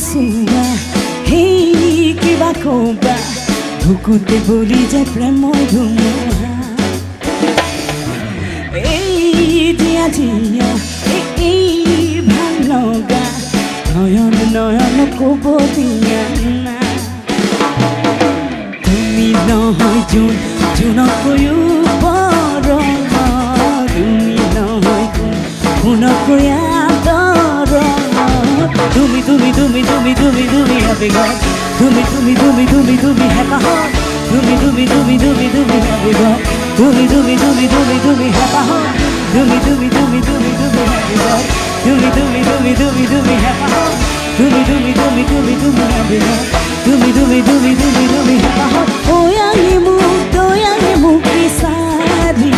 সুয়া হেই কিবা কবা বুকুতে বলি যায় প্ৰেমৰ ধুমুহা এই দিয়া দিয়া এই ভাল লগা নয়ন নয়ন কব দিয়া না তুমি নহয় জোন জোনতকৈও বৰ তুমি নহয় কোনতকৈ আদৰ তুমি তুমি তুমি তুমি তুমি তুমি আবেগত তুমি তুমি তুমি তুমি তুমি হেঁপাহত তুমি তুমি তুমি তুমি তুমি আবেগত তুমি তুমি তুমি তুমি তুমি হেঁপাহত তুমি তুমি তুমি তুমি তুমি আবেগত তুমি তুমি তুমি তুমি তুমি হেঁপাহত তুমি তুমি তুমি তুমি তুমি আবেগত তুমি তুমি তুমি তুমি তুমি হেঁপাহত তই আহি মোক বিচাৰি